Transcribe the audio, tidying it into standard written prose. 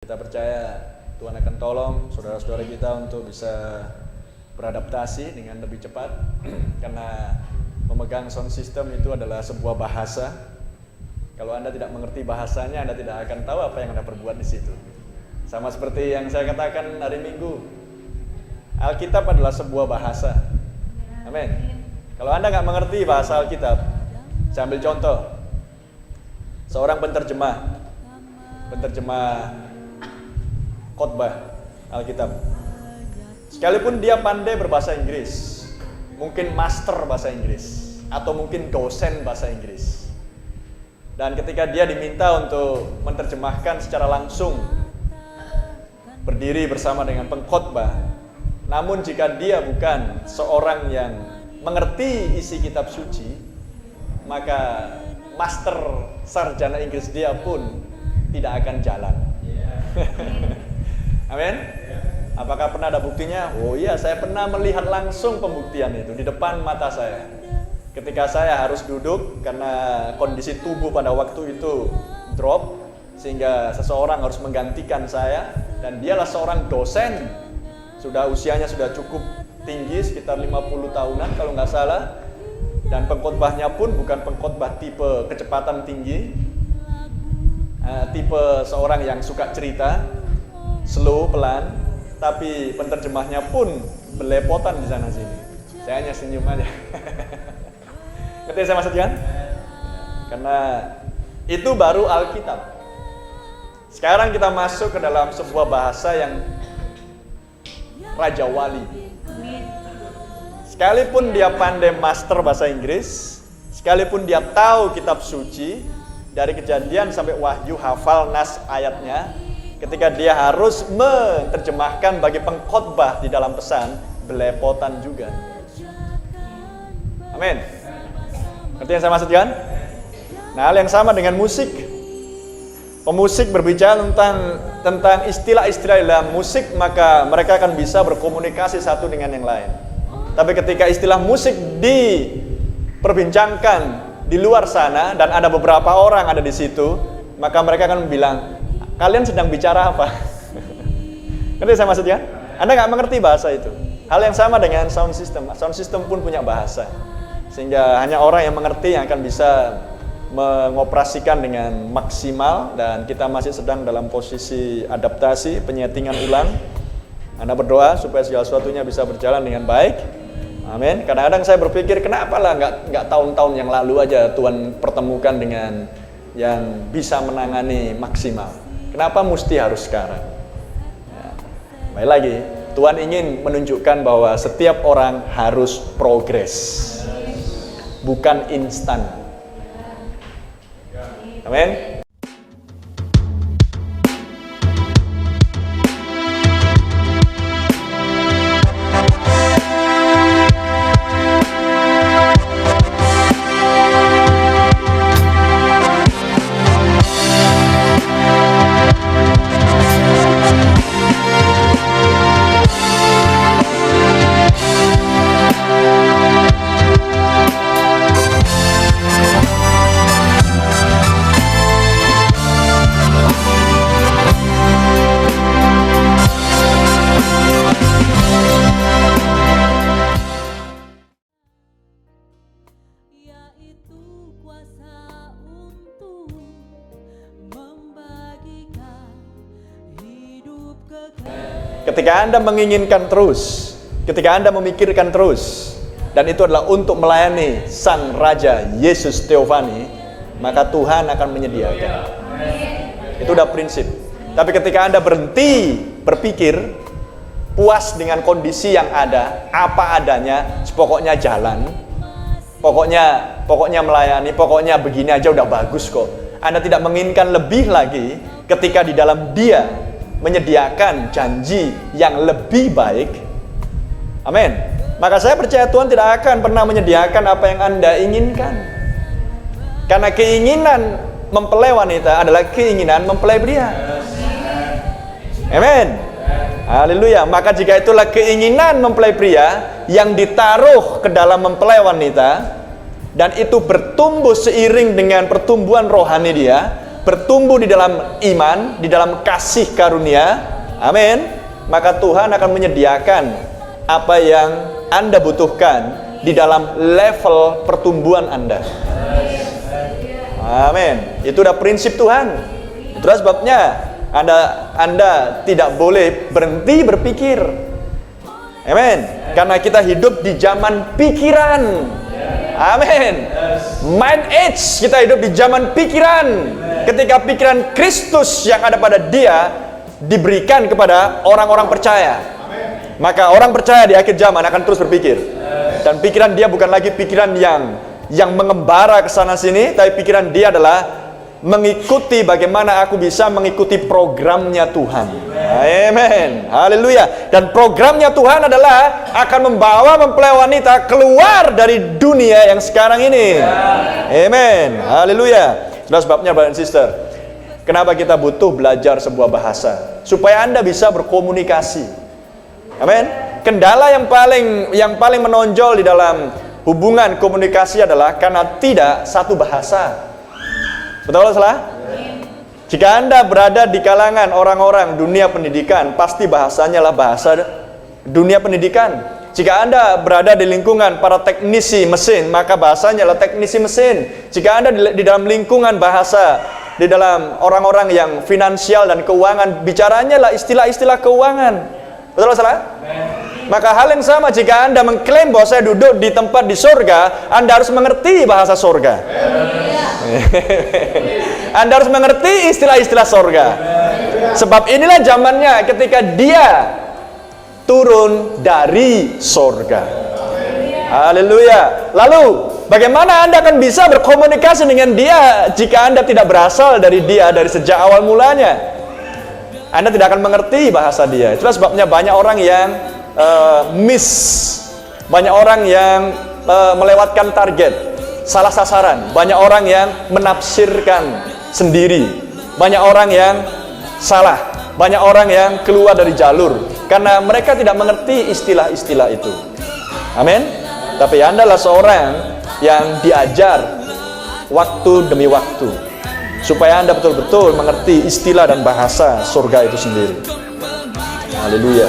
Kita percaya Tuhan akan tolong saudara-saudara kita untuk bisa beradaptasi dengan lebih cepat karena memegang sound system itu adalah sebuah bahasa. Kalau Anda tidak mengerti bahasanya, Anda tidak akan tahu apa yang Anda perbuat di situ. Sama seperti yang saya katakan hari Minggu, Alkitab adalah sebuah bahasa. Amin. Kalau Anda nggak mengerti bahasa Alkitab, saya ambil contoh. Seorang penterjemah khotbah Alkitab. Sekalipun dia pandai berbahasa Inggris, mungkin master bahasa Inggris, atau mungkin dosen bahasa Inggris. Dan ketika dia diminta untuk menerjemahkan secara langsung, berdiri bersama dengan pengkhotbah, namun jika dia bukan seorang yang mengerti isi kitab suci, maka master sarjana Inggris dia pun tidak akan jalan. Amin. Apakah pernah ada buktinya? Oh iya, saya pernah melihat langsung pembuktian itu di depan mata saya. Ketika saya harus duduk karena kondisi tubuh pada waktu itu drop, sehingga seseorang harus menggantikan saya, dan dialah seorang dosen. Usianya sudah cukup tinggi, sekitar 50 tahunan kalau nggak salah. Dan pengkhotbahnya pun bukan pengkhotbah tipe kecepatan tinggi, tipe seorang yang suka cerita slow, pelan, tapi penterjemahnya pun belepotan di sana sini. Saya hanya senyum aja. Ngerti saya maksud kan? Karena itu baru Alkitab. Sekarang kita masuk ke dalam sebuah bahasa yang Raja Wali. Sekalipun dia pandai master bahasa Inggris, sekalipun dia tahu kitab suci, dari Kejadian sampai Wahyu hafal nas ayatnya, ketika dia harus menerjemahkan bagi pengkhotbah di dalam pesan, belepotan juga. Amin. Ngerti yang saya maksudkan? Nah, hal yang sama dengan musik. Pemusik berbicara tentang istilah-istilah dalam musik, maka mereka akan bisa berkomunikasi satu dengan yang lain. Tapi ketika istilah musik diperbincangkan di luar sana dan ada beberapa orang ada di situ, maka mereka akan bilang, kalian sedang bicara apa? Ngerti saya maksudnya? Anda nggak mengerti bahasa itu. Hal yang sama dengan sound system. Sound system pun punya bahasa, sehingga hanya orang yang mengerti yang akan bisa mengoperasikan dengan maksimal. Dan kita masih sedang dalam posisi adaptasi, penyetingan ulang. Anda berdoa supaya segala sesuatunya bisa berjalan dengan baik. Amin. Kadang-kadang saya berpikir, kenapa lah nggak tahun-tahun yang lalu aja Tuhan pertemukan dengan yang bisa menangani maksimal. Kenapa mesti harus sekarang? Ya. Baik lagi, Tuhan ingin menunjukkan bahwa setiap orang harus progres, bukan instan. Amin. Ketika Anda menginginkan terus, ketika Anda memikirkan terus, dan itu adalah untuk melayani Sang Raja Yesus Theophany, maka Tuhan akan menyediakan. Itu udah prinsip. Tapi ketika Anda berhenti berpikir, puas dengan kondisi yang ada, apa adanya, pokoknya jalan, pokoknya melayani, pokoknya begini aja udah bagus kok. Anda tidak menginginkan lebih lagi ketika di dalam Dia menyediakan janji yang lebih baik. Amin. Maka saya percaya Tuhan tidak akan pernah menyediakan apa yang Anda inginkan. Karena keinginan mempelai wanita adalah keinginan mempelai pria. Amin. Haleluya. Maka jika itulah keinginan mempelai pria yang ditaruh ke dalam mempelai wanita, dan itu bertumbuh seiring dengan pertumbuhan rohani dia, bertumbuh di dalam iman, di dalam kasih karunia, amin, maka Tuhan akan menyediakan apa yang Anda butuhkan di dalam level pertumbuhan Anda. Amin. Itu udah prinsip Tuhan. Itulah sebabnya Anda tidak boleh berhenti berpikir. Amin. Karena kita hidup di zaman pikiran. Amin. Mind age, kita hidup di zaman pikiran. Ketika pikiran Kristus yang ada pada dia diberikan kepada orang-orang percaya, maka orang percaya di akhir zaman akan terus berpikir. Dan pikiran dia bukan lagi pikiran yang mengembara ke sana sini, tapi pikiran dia adalah mengikuti bagaimana aku bisa mengikuti programnya Tuhan. Amin. Haleluya. Dan programnya Tuhan adalah akan membawa mempelai wanita keluar dari dunia yang sekarang ini. Amin. Haleluya. Itulah sebabnya Brother and Sister, kenapa kita butuh belajar sebuah bahasa supaya Anda bisa berkomunikasi. Amin. Kendala yang paling menonjol di dalam hubungan komunikasi adalah karena tidak satu bahasa. Betul atau salah? Jika Anda berada di kalangan orang-orang dunia pendidikan, pasti bahasanya lah bahasa dunia pendidikan. Jika Anda berada di lingkungan para teknisi mesin, maka bahasanya lah teknisi mesin. Jika Anda di dalam lingkungan bahasa, di dalam orang-orang yang finansial dan keuangan, bicaranya lah istilah-istilah keuangan. Betul atau salah? Maka hal yang sama jika Anda mengklaim bahwa saya duduk di tempat di surga, Anda harus mengerti bahasa surga. Anda harus mengerti istilah-istilah surga. Sebab inilah zamannya ketika dia turun dari surga. Haleluya. Lalu bagaimana Anda akan bisa berkomunikasi dengan dia jika Anda tidak berasal dari dia dari sejak awal mulanya? Anda tidak akan mengerti bahasa dia. Itulah sebabnya banyak orang yang banyak orang yang melewatkan target, salah sasaran. Banyak orang yang menafsirkan sendiri. Banyak orang yang salah. Banyak orang yang keluar dari jalur karena mereka tidak mengerti istilah-istilah itu. Amin. Tapi Anda adalah seorang yang diajar waktu demi waktu supaya Anda betul-betul mengerti istilah dan bahasa surga itu sendiri. Haleluya.